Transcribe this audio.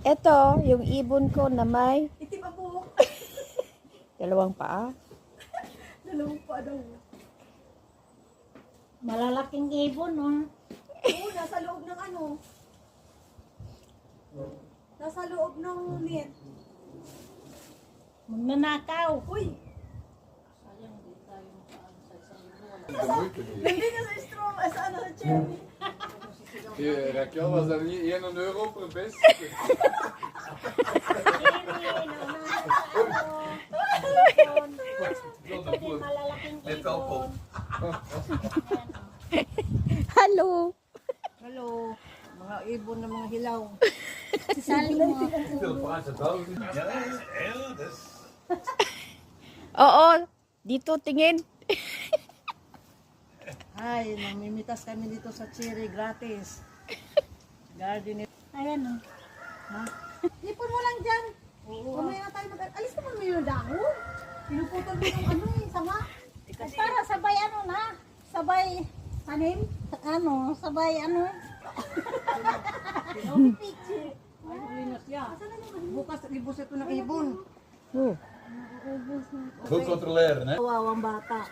Ito, yung ibon ko na may Itim ang buhok. dalawang paa. Dalawang pa daw. Malalaking ibon, oh. Oo, nasa loob ng ano. Nasa loob ng net. Magnanakaw. Uy! Nandun na sa straw, sa ano, sa cherry. Raquel was daar niet 1 euro per best. Ito din malalaking ibon. Hello. Hello, mga ibon na mga hilaw. Sali mo. Oo, dito tingin. Ay, namimitas kami dito sa cherry gratis. Garden. Ayan, oh. Ha? Ipon mo lang dyan. Mamaya na tayo alis naman mo yung dahon. Pinuputol mo yung ano eh, sama. Para sabay ano na. Sabay, Tanim. ano, sabay ano. Picture. Ay, linas siya. Bukas, libos ito ng ibon. Oh. Goed controleren, hè? Kawawang bata.